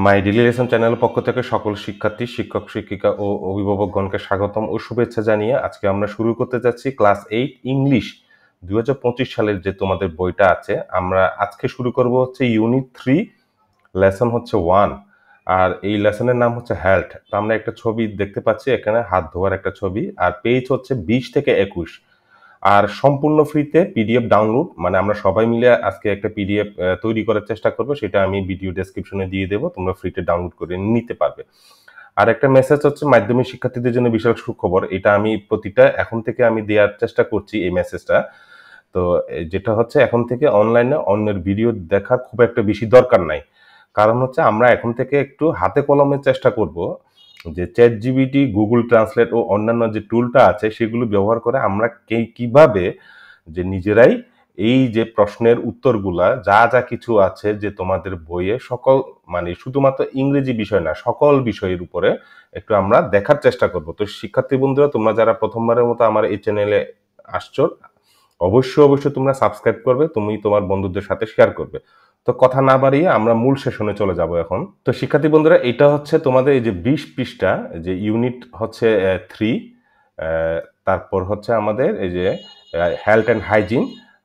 My daily lesson চ্যানেলের পক্ষ থেকে সকল শিক্ষার্থী, শিক্ষক, শিক্ষিকা ও অভিভাবকগণকে স্বাগতম ও শুভেচ্ছা জানিয়ে আজকে আমরা শুরু করতে যাচ্ছি ক্লাস 8 ইংলিশ 2025 সালের যে তোমাদের বইটা আছে, আমরা আজকে শুরু করব হচ্ছে ইউনিট 3, লেসন হচ্ছে 1। আর এই লেসনের নাম হচ্ছে হেলথ। তো আমরা একটা ছবি দেখতে পাচ্ছি এখানে, হাত ধোয়ার একটা ছবি, আর পেজ হচ্ছে 20 থেকে 21। আর সম্পূর্ণ ফ্রিতে পিডিএফ ডাউনলোড, মানে আমরা সবাই মিলে আজকে একটা পিডিএফ তৈরি করার চেষ্টা করব, সেটা আমি ভিডিও ডেসক্রিপশনে দিয়ে দেবো, তোমরা ফ্রিতে ডাউনলোড করে নিতে পারবে। আর একটা মেসেজ হচ্ছে মাধ্যমিক শিক্ষার্থীদের জন্য বিশাল সুখবর, এটা আমি প্রতিটা এখন থেকে আমি দেওয়ার চেষ্টা করছি এই মেসেজটা। তো যেটা হচ্ছে এখন থেকে অনলাইনে অন্যের ভিডিও দেখার খুব একটা বেশি দরকার নাই। কারণ হচ্ছে আমরা এখন থেকে একটু হাতে কলমে চেষ্টা করব যে চ্যাট জিপিটি, গুগল ট্রান্সলেট ও অন্যান্য যে টুলটা আছে সেগুলো ব্যবহার করে আমরা কিভাবে যে নিজেরাই এই যে প্রশ্নের উত্তরগুলা যা যা কিছু আছে যে তোমাদের বইয়ে সকল, মানে শুধুমাত্র ইংরেজি বিষয় না, সকল বিষয়ের উপরে একটু আমরা দেখার চেষ্টা করব। তো শিক্ষার্থী বন্ধুরা, তোমরা যারা প্রথমবারের মতো আমার এই চ্যানেলে আসছো, অবশ্যই তোমরা সাবস্ক্রাইব করবে, তুমি তোমার বন্ধুদের সাথে শেয়ার করবে। তো কথা না বাড়িয়ে আমরা মূল সেশনে চলে যাব এখন। তো শিক্ষার্থী বন্ধুরা, এটা হচ্ছে তোমাদের এই যে 20 পৃষ্ঠা, যে ইউনিট হচ্ছে 3, তারপর হচ্ছে আমাদের এই যে হেলথ অ্যান্ড হাইজিন,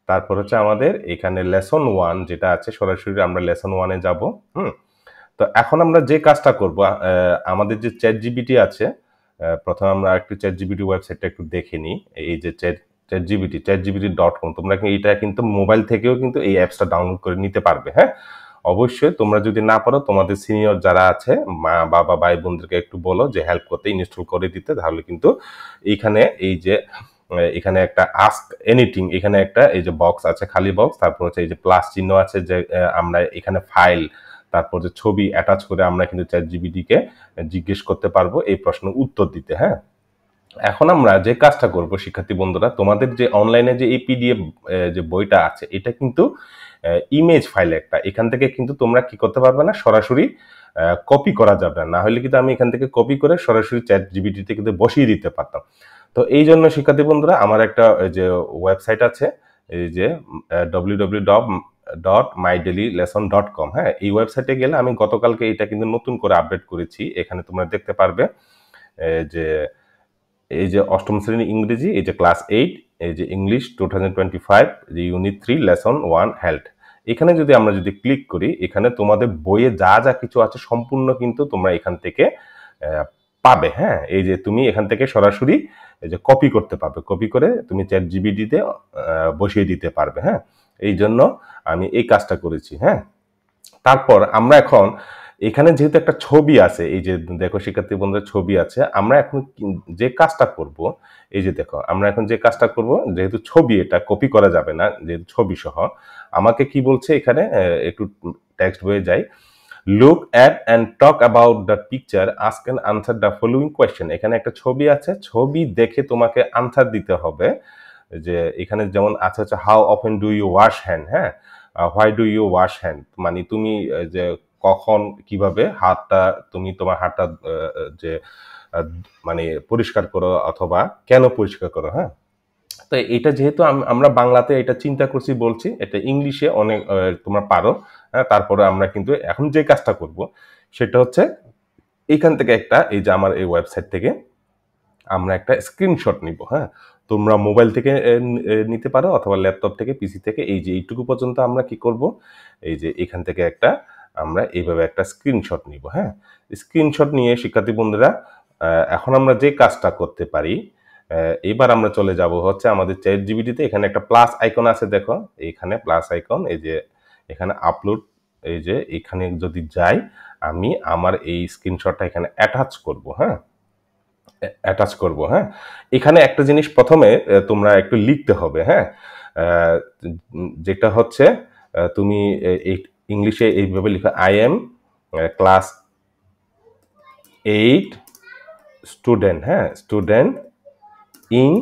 তারপর হচ্ছে আমাদের এখানে লেসন 1 যেটা আছে, সরাসরি আমরা লেসন 1-এ যাব। তো এখন আমরা যে কাজটা করব, আমাদের যে চ্যাট জিপিটি আছে, প্রথমে আমরা একটু চ্যাট জিপিটি ওয়েবসাইটটা একটু দেখে নিই। এই যে chatgpt.com, তোমরা এটা কিন্তু মোবাইল থেকেও কিন্তু এই অ্যাপসটা ডাউনলোড করে নিতে পারবে। হ্যাঁ, অবশ্যই তোমরা যদি না পারো, তোমাদের সিনিয়র যারা আছে, মা বাবা ভাই বোনদেরকে একটু বলো যে হেল্প করতে, ইনস্টল করে দিতে, তাহলে কিন্তু এইখানে এই যে এখানে একটা আস্ক এনিথিং, এখানে একটা এই যে বক্স আছে, খালি বক্স, তারপর হচ্ছে এই যে প্লাস চিহ্ন আছে, যে আমরা এখানে ফাইল, তারপর যে ছবি অ্যাটাচ করে আমরা কিন্তু চ্যাট জিপিটিকে জিজ্ঞেস করতে পারবো এই প্রশ্নের উত্তর দিতে। হ্যাঁ, এখন আমরা যে কাজটা করব শিক্ষার্থী বন্ধুরা, তোমাদের যে অনলাইনে যে এই পিডিএফ যে বইটা আছে, এটা কিন্তু ইমেজ ফাইল একটা, এখান থেকে কিন্তু তোমরা কি করতে পারবে না, সরাসরি কপি করা যাবে না, হলে কিন্তু আমি এখান থেকে কপি করে সরাসরি চ্যাট জিপিটিতে কিন্তু বসিয়ে দিতে পারতাম। তো এই জন্য শিক্ষার্থী বন্ধুরা, আমার একটা যে ওয়েবসাইট আছে, এই যে www.mydailylesson.com, হ্যাঁ, এই ওয়েবসাইটে গেলে আমি গতকালকে এটা কিন্তু নতুন করে আপডেট করেছি, এখানে তোমরা দেখতে পারবে যে এই যে অষ্টম শ্রেণী ইংরেজি, এই যে ক্লাস 8, এই যে ইংলিশ 2025, যে ইউনিট 3 লেসন 1 হেলথ। এখানে যদি আমরা ক্লিক করি, এখানে তোমাদের বইয়ে যা যা কিছু আছে সম্পূর্ণ কিন্তু তোমরা এখান থেকে পাবে। হ্যাঁ, এই যে তুমি এখান থেকে সরাসরি এই যে কপি করতে পারবে, কপি করে তুমি চ্যাট জিপিটিতে বসিয়ে দিতে পারবে। হ্যাঁ, এই জন্য আমি এই কাজটা করেছি। হ্যাঁ, তারপর আমরা এখন এখানে যেহেতু একটা ছবি আছে, এই যে দেখো শিক্ষার্থী বন্ধুদের ছবি আছে, আমরা এখন যে কাজটা করব, এই যে দেখো আমরা এখন যে কাজটা করব, যেহেতু ছবি, এটা কপি করা যাবে না, যেহেতু ছবি সহ, আমাকে কি বলছে এখানে, একটু টেক্সট বইয়ে যাই, look at and talk about the picture, ask and answer the following question. এখানে একটা ছবি আছে, ছবি দেখে তোমাকে আনসার দিতে হবে। যে এখানে যেমন আছে হচ্ছে how often do you wash hand, হ্যাঁ, why do you wash hand, মানে তুমি যে কখন, কিভাবে হাতটা, তুমি তোমার হাতটা যে মানে পরিষ্কার করো, অথবা কেন পরিষ্কার করো। হ্যাঁ, তো এটা যেহেতু আমরা বাংলাতে এটা চিন্তা করছি বলছি, এটা ইংলিশে অনেক তোমরা পারো। হ্যাঁ, তারপরে আমরা কিন্তু এখন যে কাজটা করব সেটা হচ্ছে এইখান থেকে একটা, এই যে আমার এই ওয়েবসাইট থেকে আমরা একটা স্ক্রিনশট নিব। হ্যাঁ, তোমরা মোবাইল থেকে নিতে পারো, অথবা ল্যাপটপ থেকে, পিসি থেকে। এই যে এইটুকু পর্যন্ত আমরা কি করব, এই যে এখান থেকে একটা আমরা এইভাবে একটা স্ক্রিনশট নিব। হ্যাঁ, স্ক্রিনশট নিয়ে শিক্ষার্থী বন্ধুরা, এখন আমরা যে কাজটা করতে পারি, এবার আমরা চলে যাব হচ্ছে আমাদের চ্যাট জিপিটিতে। এখানে একটা প্লাস আইকন আছে, দেখো এইখানে প্লাস আইকন, এই যে এখানে আপলোড, এই যে এখানে যদি যাই, আমি আমার এই স্ক্রিনশটটা এখানে অ্যাটাচ করব। হ্যাঁ, অ্যাটাচ করব। হ্যাঁ, এখানে একটা জিনিস প্রথমে তোমরা একটু লিখতে হবে। হ্যাঁ, যেটা হচ্ছে তুমি ইংলিশে এইভাবে লিখো, আই এম ক্লাস 8 স্টুডেন্ট। হ্যাঁ, স্টুডেন্ট ইন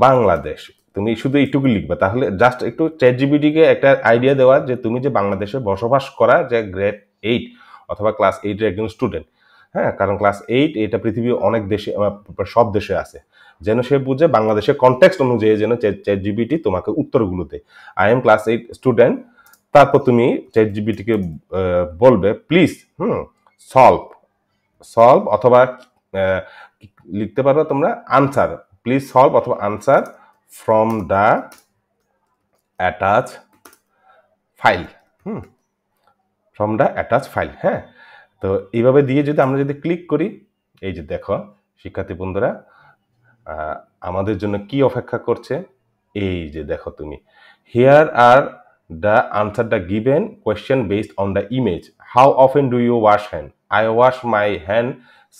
বাংলাদেশ, তুমি শুধু এইটুকু লিখবে, তাহলে জাস্ট একটু চ্যাট জিপিটিকে একটা আইডিয়া দেওয়া যে তুমি যে বাংলাদেশে বসবাস করা, যে গ্রেড 8 অথবা ক্লাস 8 এর একজন স্টুডেন্ট। হ্যাঁ, কারণ ক্লাস 8 এটা পৃথিবীর অনেক দেশে, সব দেশে আছে, যেন সে বুঝে বাংলাদেশের কনটেক্সট অনুযায়ী যেন চ্যাট জিপিটি তোমাকে উত্তরগুলো দেয়। আই এম ক্লাস 8 স্টুডেন্ট, তারপর তুমি চ্যাট জিপিটিকে বলবে প্লিজ সলভ সলভ অথবা লিখতে পারবে তোমরা আনসার, প্লিজ সলভ অথবা answer from the attach file, from the attach file. হ্যাঁ, তো এইভাবে দিয়ে যদি আমরা যদি ক্লিক করি, এই যে দেখো শিক্ষার্থী বন্ধুরা আমাদের জন্য কি অপেক্ষা করছে, এই যে দেখো তুমি, here are the answer the given question based on the image, how often do you wash hand, I wash my hand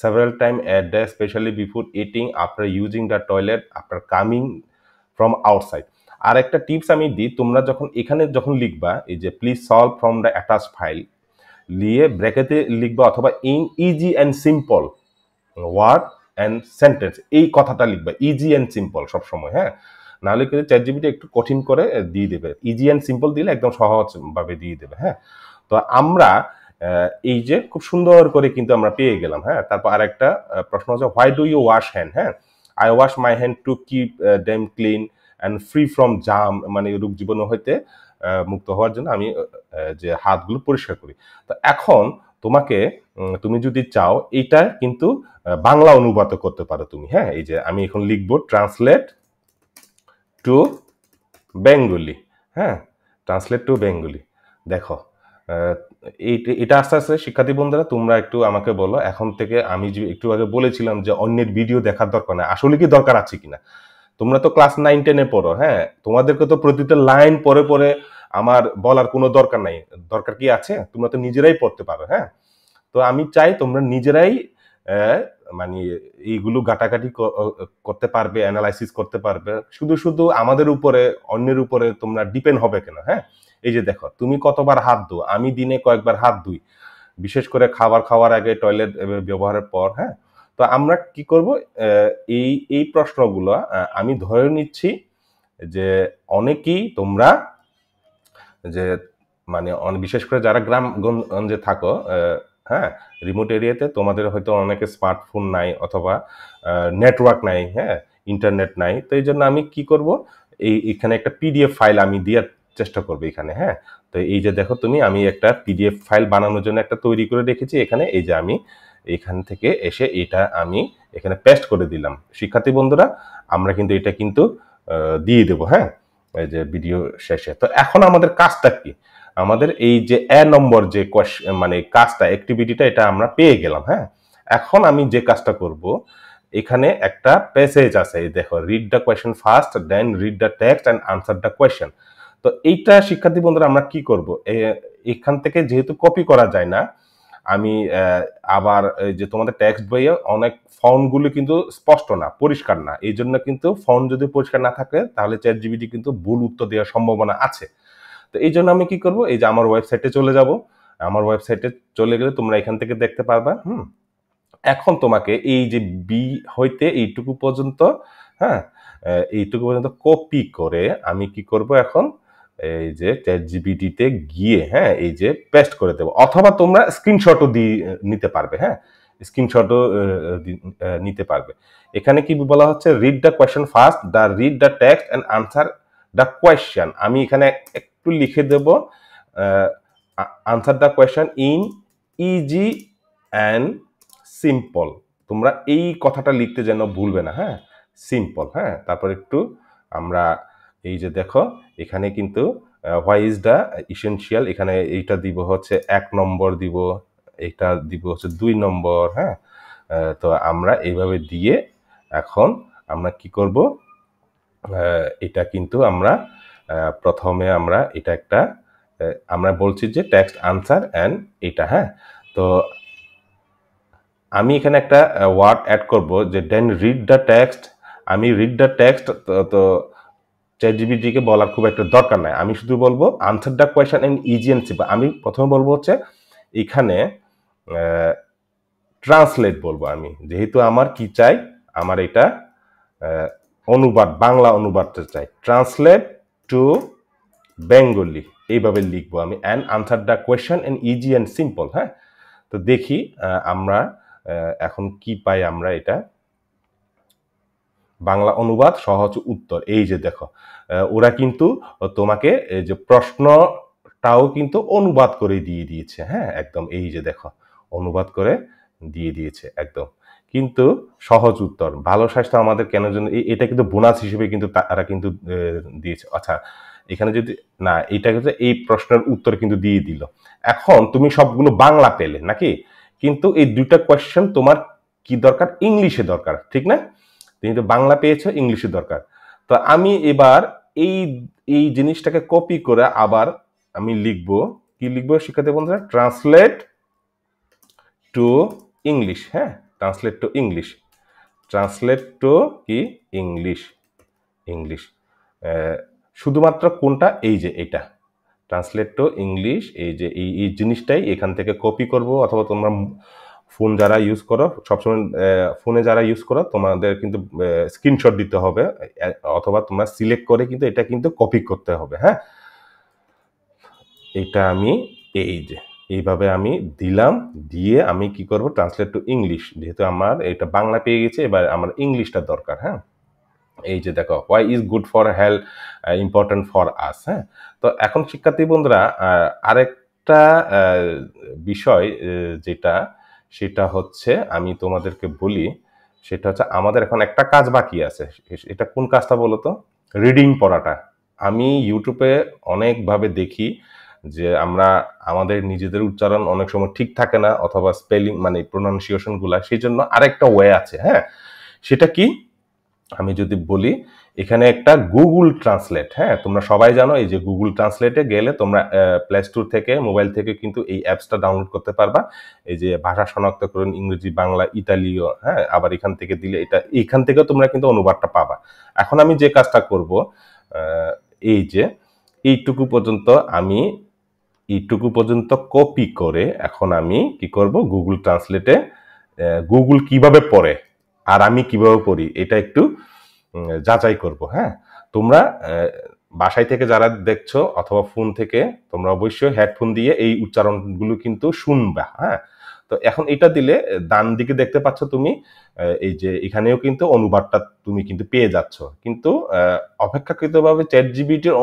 several times a day, especially before eating, after using the toilet, after coming from outside। আর একটা tips আমি দিই, তোমরা যখন এখানে যখন লিখবা এই যে please solve from the attach file লিয়ে ব্র্যাকেটে লিখবা অথবা in easy and simple word and sentence, এই কথাটা লিখবা ইজি অ্যান্ড সিম্পল সবসময়। হ্যাঁ, নাহলে কিন্তু চ্যাট জিপিটি একটু কঠিন করে দিয়ে দেবে, ইজি অ্যান্ড সিম্পল দিলে একদম সহজভাবে দিয়ে দেবে। হ্যাঁ, তো আমরা এই যে খুব সুন্দর করে কিন্তু আমরা পেয়ে গেলাম। হ্যাঁ, তারপর আর একটা প্রশ্ন হচ্ছে why do you wash hand, হ্যাঁ, I wash my hand to keep them clean and free from germ, মানে রোগ জীবাণু হইতে মুক্ত হওয়ার জন্য আমি যে হাতগুলো পরিষ্কার করি। তো এখন তোমাকে তুমি যদি চাও এটা কিন্তু বাংলা অনুবাদ করতে পারো তুমি। হ্যাঁ, এই যে আমি এখন লিখবো ট্রান্সলেট টু বেঙ্গলি। হ্যাঁ, ট্রান্সলেট টু বেঙ্গলি। দেখো এটা আস্তে আস্তে শিক্ষার্থী বন্ধুরা তোমরা একটু আমাকে বলো, এখন থেকে আমি যে একটু আগে বলেছিলাম যে অন্যের ভিডিও দেখার দরকার নাই, আসলে কি দরকার আছে কিনা? তোমরা তো ক্লাস 9-10-এ পড়ো। হ্যাঁ, তোমাদেরকে তো প্রতিটা লাইন পরে পরে আমার বলার কোনো দরকার নাই, দরকার কি আছে? তোমরা তো নিজেরাই পড়তে পারো। হ্যাঁ, তো আমি চাই তোমরা নিজেরাই মানে এইগুলো ঘাটাঘাটি করতে পারবে, অ্যানালাইসিস করতে পারবে, শুধু শুধু আমাদের উপরে অন্যের উপরে তোমরা ডিপেন্ড হবে কেন? হ্যাঁ, এই যে দেখো তুমি কতবার হাত ধো, আমি দিনে কয়েকবার হাত ধুই, বিশেষ করে খাবার খাওয়ার আগে, টয়লেট ব্যবহারের পর। হ্যাঁ, তো আমরা কি করব, এই এই প্রশ্নগুলো আমি ধরে নিচ্ছি যে অনেকেই তোমরা যে মানে বিশেষ করে যারা গ্রামগঞ্জে থাকো, হ্যাঁ, রিমোট এরিয়াতে তোমাদের হয়তো অনেকে স্মার্টফোন নাই অথবা নেটওয়ার্ক নাই, হ্যাঁ, ইন্টারনেট নাই। তো এই জন্য আমি কি করব, এখানে একটা পিডিএফ ফাইল আমি দেওয়ার চেষ্টা করবো এখানে। হ্যাঁ, তো এই যে দেখো তুমি, আমি একটা পিডিএফ ফাইল বানানোর জন্য একটা তৈরি করে রেখেছি এখানে। এই যে আমি এখান থেকে এসে এটা আমি এখানে পেস্ট করে দিলাম। শিক্ষার্থী বন্ধুরা আমরা কিন্তু এটা কিন্তু দিয়ে দেবো। হ্যাঁ, এই যে ভিডিও শেষে। তো এখন আমাদের কাজটা কি, আমাদের এই যে নম্বর যে মানে কাজটা, অ্যাক্টিভিটিটা, এটা আমরা পেয়ে গেলাম। হ্যাঁ, এখন আমি যে কাজটা করব, এখানে একটা প্যাসেজ আছে, এই দেখো, read the question first then read the text and answer the question. তো এইটা শিক্ষার্থী বন্ধুরা আমরা কি করব, এখান থেকে যেহেতু কপি করা যায় না, আমি আবার যে তোমাদের টেক্সট বইয়ে অনেক ফন্টগুলো কিন্তু স্পষ্ট না, পরিষ্কার না, এই জন্য কিন্তু ফন্ট যদি পরিষ্কার না থাকে তাহলে চ্যাট জিপিটি কিন্তু ভুল উত্তর দেওয়ার সম্ভাবনা আছে। তো এই জন্য আমি কি করব, এই যে আমার ওয়েবসাইটে চলে যাব, আমার ওয়েবসাইটে চলে গেলে তোমরা এখান থেকে দেখতে পারবা। এখন তোমাকে এই যে বি হইতে এইটুকু পর্যন্ত, হ্যাঁ, এইটুকু পর্যন্ত কপি করে আমি কি করব এখন, এই যে চ্যাট জিপিটিতে গিয়ে, হ্যাঁ, এই যে পেস্ট করে দেবো, অথবা তোমরা স্ক্রিনশটও দিয়ে নিতে পারবে। হ্যাঁ, স্ক্রিনশটও নিতে পারবে। এখানে কি বলা হচ্ছে, read the question first, the read the text and answer the question. আমি এখানে একটু লিখে দেব answer the question in easy and simple. তোমরা এই কথাটা লিখতে যেন ভুলবে না। হ্যাঁ, সিম্পল। হ্যাঁ, তারপর একটু আমরা এই যে দেখো এখানে কিন্তু হোয়াই ইজ দ্য ইসেনশিয়াল, এখানে এইটা দিব হচ্ছে 1 নম্বর দিব, এটা দিব হচ্ছে 2 নম্বর। হ্যাঁ, তো আমরা এইভাবে দিয়ে এখন আমরা কি করব, এটা কিন্তু আমরা প্রথমে আমরা এটা একটা আমরা বলছি যে টেক্সট আনসার অ্যান্ড এটা। হ্যাঁ, তো আমি এখানে একটা ওয়ার্ড অ্যাড করব যে দেন রিড দ্য টেক্সট। আমি রিড দ্য টেক্সট তো চ্যাট জিপিটিকে বলার খুব একটা দরকার নাই, আমি শুধু বলবো answer the question in easy and simple. আমি প্রথমে বলবো হচ্ছে এখানে ট্রান্সলেট বলবো, আমি যেহেতু আমার কি চাই, আমার এটা অনুবাদ, বাংলা অনুবাদটা চাই, ট্রান্সলেট টু বেঙ্গলি, এইভাবে লিখবো আমি, and answer the question in easy and simple. হ্যাঁ, তো দেখি আমরা এখন কি পাই, আমরা এটা বাংলা অনুবাদ সহজ উত্তর। এই যে দেখো ওরা কিন্তু তোমাকে এই যে প্রশ্নটা তাও কিন্তু অনুবাদ করে দিয়ে দিয়েছে, হ্যাঁ একদম এই যে দেখো অনুবাদ করে দিয়ে দিয়েছে একদম। কিন্তু সহজ উত্তর, ভালো স্বাস্থ্য আমাদের কেন জন্য, এটা কিন্তু বোনাস হিসেবে কিন্তু তারা কিন্তু দিয়েছে। আচ্ছা এখানে যদি না, এটা কিন্তু এই প্রশ্নের উত্তর কিন্তু দিয়ে দিল। এখন তুমি সবগুলো বাংলা পেলে নাকি, কিন্তু এই দুইটা কোয়েশ্চেন তোমার কি দরকার, ইংলিশে দরকার, ঠিক না? তুমি তো বাংলা পেয়েছো, ইংলিশে দরকার। তো আমি এবার এই এই জিনিসটাকে কপি করে আবার আমি লিখবো, কি লিখবো শিক্ষার্থী বন্ধুরা, ট্রান্সলেট টু ইংলিশ। হ্যাঁ, translate to English, translate to কি ইংলিশ, ইংলিশ শুধুমাত্র কোনটা, এই যে এটা ট্রান্সলেট টু ইংলিশ, এই যে এই জিনিসটাই এখান থেকে কপি করব। অথবা তোমরা ফোন যারা ইউজ করো সবসময়, ফোনে যারা ইউজ করো তোমাদের কিন্তু স্ক্রিনশট দিতে হবে, অথবা তোমরা সিলেক্ট করে কিন্তু এটা কিন্তু কপি করতে হবে। হ্যাঁ, এটা আমি এই যে এইভাবে আমি দিলাম, দিয়ে আমি কি করব, ট্রান্সলেট টু ইংলিশ, যেহেতু আমার এটা বাংলা পেয়ে গেছে, এবার আমার ইংলিশটা দরকার। হ্যাঁ, এই যে দেখো, why is good for health important for us. হ্যাঁ, তো এখন শিক্ষার্থী বন্ধুরা আরেকটা বিষয় যেটা, সেটা হচ্ছে আমি তোমাদেরকে বলি, সেটা হচ্ছে আমাদের এখন একটা কাজ বাকি আছে। এটা কোন কাজটা বলো তো, রিডিং পড়াটা। আমি ইউটিউবে অনেকভাবে দেখি যে আমরা আমাদের নিজেদের উচ্চারণ অনেক সময় ঠিক থাকে না, অথবা স্পেলিং মানে প্রোনাউন্সিয়েশন গুলা, সেই জন্য আরেকটা ওয়ে আছে। হ্যাঁ, সেটা কি আমি যদি বলি, এখানে একটা গুগল ট্রান্সলেট। হ্যাঁ, তোমরা সবাই জানো এই যে গুগল ট্রান্সলেটে গেলে তোমরা প্লে স্টোর থেকে, মোবাইল থেকে কিন্তু এই অ্যাপসটা ডাউনলোড করতে পারবা। এই যে ভাষা শনাক্তকরণ, ইংরেজি, বাংলা, ইতালীয়। হ্যাঁ, আবার এখান থেকে দিলে এটা, এখান থেকেও তোমরা কিন্তু অনুবাদটা পাবা। এখন আমি যে কাজটা করব, এই যে এইটুকু পর্যন্ত আমি এইটুকু পর্যন্ত কপি করে এখন আমি কি করব, গুগল ট্রান্সলেটে গুগল কিভাবে পড়ে আর আমি কিভাবে পড়ি এটা একটু যাচাই করব। হ্যাঁ, তোমরা বাসায় থেকে যারা দেখছো অথবা ফোন থেকে, তোমরা অবশ্যই হেডফোন দিয়ে এই উচ্চারণগুলো কিন্তু শুনবা। হ্যাঁ, তো এখন এটা দিলে ডান দিকে দেখতে পাচ্ছ তুমি, এই যে এখানেও কিন্তু অনুবাদটা তুমি কিন্তু পেয়ে যাচ্ছ, কিন্তু অপেক্ষাকৃতভাবে চ্যাট জিপিটির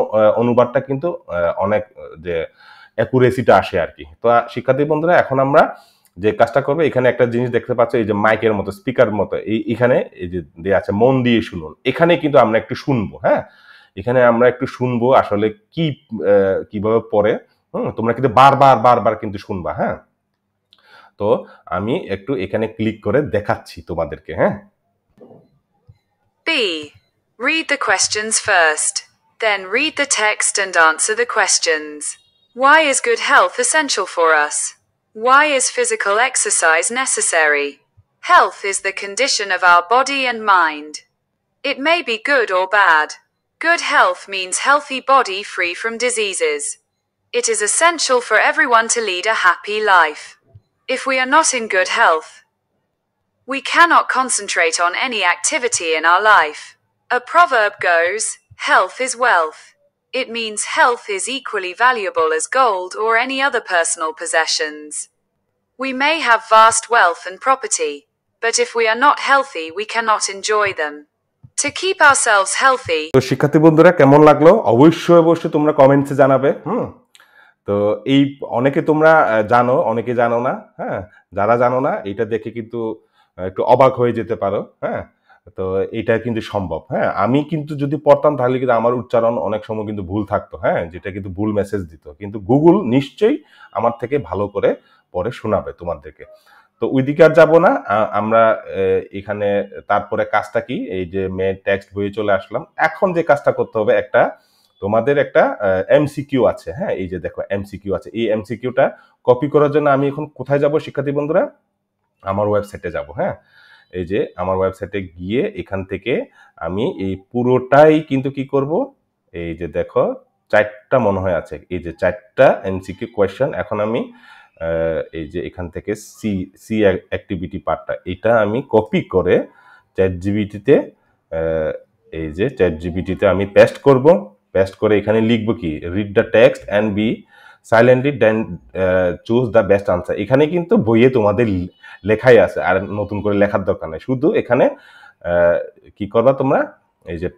অনুবাদটা কিন্তু অনেক যে অ্যাকুরেসিটা আসে আর কি। তো শিক্ষার্থী বন্ধুরা, এখন আমরা যে কাজটা করবে, এখানে একটা জিনিস দেখতে পাচ্ছ, এই যে মাইকের মতো, স্পিকার মতো, এখানে এই যে দেয়া আছে মন দিয়ে শুনুন, এখানে কিন্তু আমরা একটু শুনবো। হ্যাঁ, এখানে আমরা একটু শুনবো আসলে কি কিভাবে পড়ে। তোমরা কিন্তু বারবার বারবার কিন্তু শুনবা। হ্যাঁ, তো আমি একটু এখানে ক্লিক করে দেখাচ্ছি তোমাদেরকে। হ্যাঁ, B. Read the questions first. Then read the text and answer the questions. Why is good health essential for us? Why is physical exercise necessary? Health is the condition of our body and mind. It may be good or bad. Good health means healthy body free from diseases. It is essential for everyone to lead a happy life. If we are not in good health, we cannot concentrate on any activity in our life. A proverb goes, health is wealth. It means health is equally valuable as gold or any other personal possessions. We may have vast wealth and property, but if we are not healthy, we cannot enjoy them. To keep ourselves healthy. তো শিক্ষার্থী বন্ধুরা, কেমন লাগলো অবশ্যই অবশ্যই তোমরা কমেন্টসে জানাবে। তো এই অনেকে তোমরা জানো, অনেকে জানো না। হ্যাঁ, যারা জানো না এটা দেখে কিন্তু একটু অবাক হয়ে যেতে পারো। হ্যাঁ, তো এটা কিন্তু সম্ভব। হ্যাঁ, আমি কিন্তু যদি পড়তাম তাহলে কিন্তু আমার উচ্চারণ অনেক সময় কিন্তু ভুল থাকতো। হ্যাঁ, যেটা কিন্তু ভুল মেসেজ দিত, কিন্তু গুগল নিশ্চয়ই আমার থেকে ভালো করে পড়ে শোনাবে তোমাদেরকে। তো ওইদিকে আর যাবো না, আমরা এখানে তারপরে কাজটা কি, এই যে মেন টেক্সট বইয়ে চলে আসলাম। এখন যে কাজটা করতে হবে, একটা তোমাদের একটা এমসিকিউ আছে। হ্যাঁ, এই যে দেখো এমসিকিউ আছে, এই এমসিকিউটা কপি করার জন্য আমি এখন কোথায় যাব শিক্ষার্থী বন্ধুরা, আমার ওয়েবসাইটে যাব। হ্যাঁ, এই যে আমার ওয়েবসাইটে গিয়ে এখান থেকে আমি এই পুরোটাই কিন্তু কি করব, এই যে দেখো 4টা মনে হয় আছে, এই যে 4টা এমসিকিউ কোয়েশ্চেন। এখন আমি এই যে এখান থেকে সি অ্যাক্টিভিটি পার্টটা, এটা আমি কপি করে চ্যাট জিপিটিতে, এই যে চ্যাট জিপিটিতে আমি পেস্ট করব। পেস্ট করে এখানে লিখবো কি, read the text and be silently then choose the best answer. এখানে কিন্তু বইয়ে তোমাদের লেখাই আছে, আর নতুন করে লেখার দরকার নেই। শুধু এখানে কি করবা তোমরা, এই যে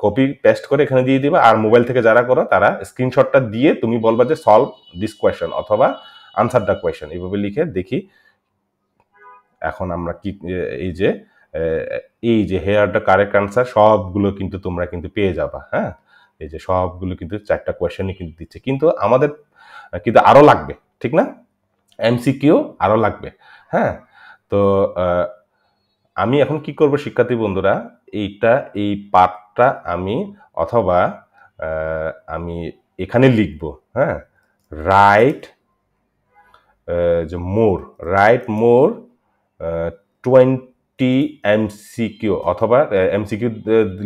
কপি পেস্ট করে এখানে দিয়ে দিবা, আর মোবাইল থেকে যারা করো তারা স্ক্রিনশটটা দিয়ে তুমি বলবা যে সলভ দিস কোয়েশ্চেন অথবা আনসার দ্য কোয়েশ্চেন, এইভাবে লিখে দেখি। এখন আমরা কি এই যে হেয়ার দ্য কারেক্ট আনসার সবগুলো কিন্তু তোমরা কিন্তু পেয়ে যাবা। হ্যাঁ, এই যে সবগুলো কিন্তু 4টা কোয়েশ্চেনই কিন্তু দিচ্ছে, কিন্তু আমাদের কিন্তু আরো লাগবে, ঠিক না? এমসিকিউ আরো লাগবে। হ্যাঁ, তো আমি এখন কি করব শিক্ষার্থী বন্ধুরা, এই পার্টটা আমি অথবা আমি এখানে লিখব। হ্যাঁ, রাইট রাইট মোর 20 এমসিকিউ, অথবা এমসিকিউ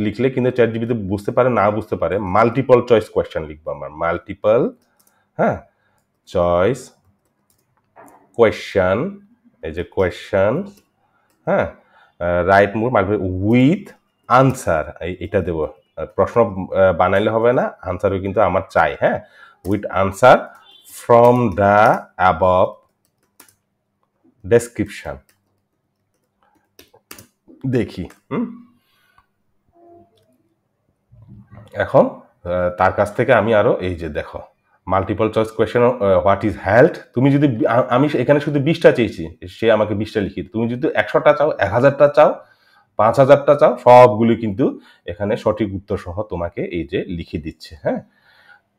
লিখলে কিন্তু চ্যাটজিপিটি বুঝতে পারে না বুঝতে পারে, মাল্টিপল চয়েস কোয়েশ্চেন লিখবো আমার, মাল্টিপল চয়েস কোয়েশ্চেন, এই যে কোয়েশ্চেন। হ্যাঁ, রাইট মোর উইথ আনসার, এটা দেব। প্রশ্ন বানাইলে হবে না, আনসারও কিন্তু আমার চাই। হ্যাঁ, with answer from the above description. দেখি এখন তার কাছ থেকে আমি আরো এই যে দেখো multiple choice question, what is health. তুমি যদি আমি এখানে শুধু 20টা চেয়েছি, সে আমাকে 20টা লিখিয়ে, তুমি যদি 100টা চাও, 1000টা চাও, 5000টা চাও, সবগুলি কিন্তু এখানে সঠিক উত্তর সহ তোমাকে এই যে লিখে দিচ্ছে। হ্যাঁ,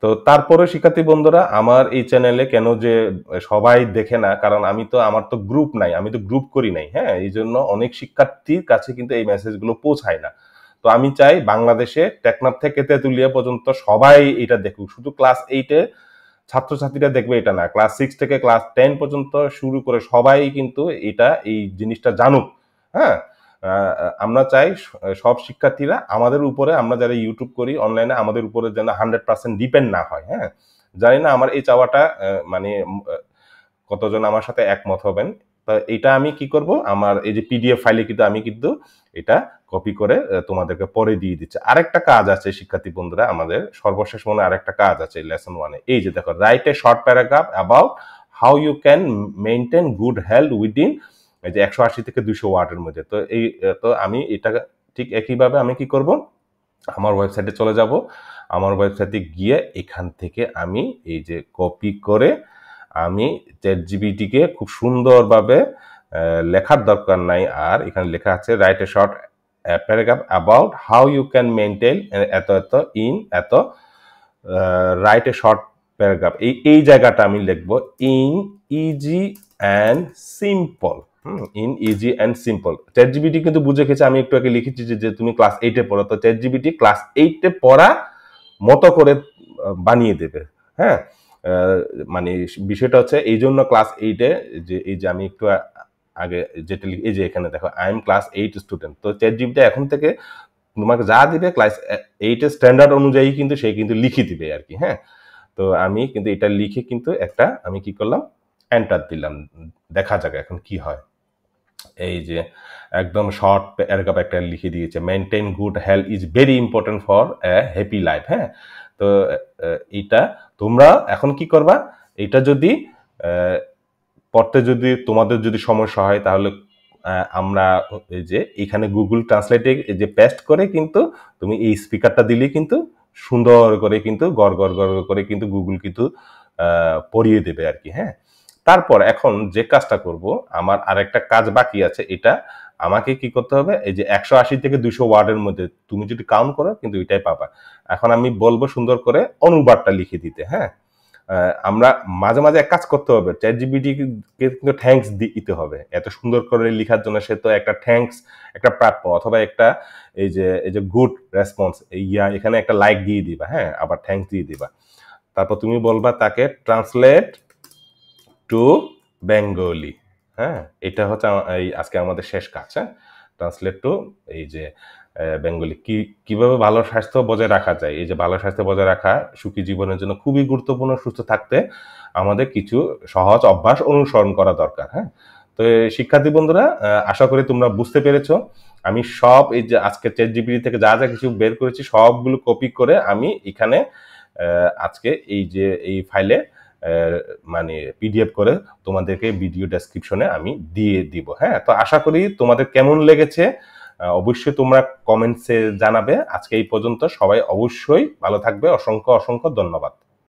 তো তারপরে শিক্ষার্থী বন্ধুরা, আমার এই চ্যানেলে কেন যে সবাই দেখে না, কারণ আমার তো গ্রুপ নাই, আমি তো গ্রুপ করি নাই। হ্যাঁ, এই জন্য অনেক শিক্ষার্থীর কাছে কিন্তু এই মেসেজগুলো পৌঁছায় না। তো আমি চাই বাংলাদেশে টেকনাফ থেকে তেঁতুলিয়া পর্যন্ত সবাই এটা দেখুক। শুধু ক্লাস 8-এ ছাত্রছাত্রীরা দেখবে এটা না, ক্লাস 6 থেকে ক্লাস 10 পর্যন্ত শুরু করে সবাই কিন্তু এই জিনিসটা জানুক। হ্যাঁ, আমরা চাই সব শিক্ষার্থীরা আমাদের উপরে, আমরা যারা ইউটিউব করি অনলাইনে, আমাদের উপরে যেন 100% ডিপেন্ড না হয়। হ্যাঁ, জানি না আমার এই চাওয়াটা মানে কতজন আমার সাথে একমত হবেন। তো এটা আমি কি করব, আমার এই যে পিডিএফ ফাইলে কিন্তু আমি কিন্তু এটা কপি করে তোমাদেরকে পরে দিয়ে দিচ্ছি। আরেকটা কাজ আছে শিক্ষার্থী বন্ধুরা, আমাদের সর্বশেষ মনে আরেকটা কাজ আছে লেসন 1-এ। এই যে দেখো, write a short paragraph about how you can maintain good health within এই যে 180 থেকে 200 ওয়ার্ডের মধ্যে। তো আমি এটা ঠিক একইভাবে আমি কি করব, আমার ওয়েবসাইটে চলে যাব। আমার ওয়েবসাইটে গিয়ে এখান থেকে আমি এই যে কপি করে আমি চ্যাটজিপিটিকে খুব সুন্দরভাবে লেখার দরকার নাই, আর এখানে লেখা আছে write a short paragraph about how you can maintain এত রাইট এ শর্ট প্যারাগ্রাফ, এই জায়গাটা আমি লিখবো in easy and simple. In easy and simple. ChatGPT কিন্তু বুঝে গেছে, আমি একটু আগে লিখেছি যে তুমি ক্লাস 8-এ পড়ো, তো চ্যাটজিপিটি ক্লাস 8-এ পড়া মতো করে বানিয়ে দেবে। হ্যাঁ, মানে বিষয়টা হচ্ছে এই জন্য ক্লাস 8-এ এই যে আমি একটু আগে যেটা এই যে এখানে দেখো, আই এম ক্লাস 8 স্টুডেন্ট। তো চ্যাটজিপিটি এখন থেকে তোমাকে যা দিবে ক্লাস 8-এর স্ট্যান্ডার্ড অনুযায়ী কিন্তু সে কিন্তু লিখে দিবে আর কি। হ্যাঁ, তো আমি কিন্তু এটা লিখে কিন্তু একটা আমি কি করলাম, এন্টার দিলাম। দেখা যাক এখন কি হয়। এই যে একদম শর্ট প্যারাগ্রাফ একটা লিখে দিয়েছে, maintain good health is very important for a happy life. হ্যাঁ, তো এটা তোমরা এখন কি করবা, এটা যদি পড়তে যদি তোমাদের যদি সমস্যা হয়, তাহলে আমরা এই যে এখানে গুগল ট্রান্সলেটে যে পেস্ট করে কিন্তু তুমি এই স্পিকারটা দিলে কিন্তু সুন্দর করে কিন্তু গড় করে কিন্তু গুগল কিন্তু পড়িয়ে দেবে আর কি। হ্যাঁ, তারপর এখন যে কাজটা করব, আমার আরেকটা কাজ বাকি আছে। এটা আমাকে কি করতে হবে, এই যে 180 থেকে 200 ওয়ার্ডের মধ্যে তুমি যদি কাউন্ট করো কিন্তু এটাই পাবা। এখন আমি বলবো সুন্দর করে অনুবাদটা লিখে দিতে। হ্যাঁ, আমরা মাঝে মাঝে এক কাজ করতে হবে, চ্যাটজিপিটি কে কিন্তু থ্যাঙ্কস দিতে হবে এত সুন্দর করে লেখার জন্য। সে তো একটা থ্যাঙ্কস, একটা প্রাপ্য, অথবা একটা এই যে গুড রেসপন্স, এখানে একটা লাইক দিয়ে দিবা। হ্যাঁ, আবার থ্যাঙ্কস দিয়ে দিবা। তারপর তুমি বলবা তাকে ট্রান্সলেট টু বেঙ্গলি। হ্যাঁ, এটা হচ্ছে এই আজকে আমাদের শেষ কাজ। হ্যাঁ, ট্রান্সলেট টু এই যে বেঙ্গলি। কিভাবে ভালো স্বাস্থ্য বজায় রাখা যায়, এই যে ভালো স্বাস্থ্য বজায় রাখা সুখী জীবনের জন্য খুবই গুরুত্বপূর্ণ। সুস্থ থাকতে আমাদের কিছু সহজ অভ্যাস অনুসরণ করা দরকার। হ্যাঁ, তো শিক্ষার্থী বন্ধুরা, আশা করি তোমরা বুঝতে পেরেছো। আমি সব এই যে আজকে চ্যাটজিপিটি থেকে যা যা কিছু বের করেছি সবগুলো কপি করে আমি এখানে আজকে এই ফাইলে মানে পিডিএফ করে তোমাদেরকে ভিডিও ডেসক্রিপশনে আমি দিয়ে দিব। হ্যাঁ, তো আশা করি তোমাদের কেমন লেগেছে অবশ্যই তোমরা কমেন্টসে জানাবে। আজকে এই পর্যন্ত, সবাই অবশ্যই ভালো থাকবে। অসংখ্য অসংখ্য ধন্যবাদ।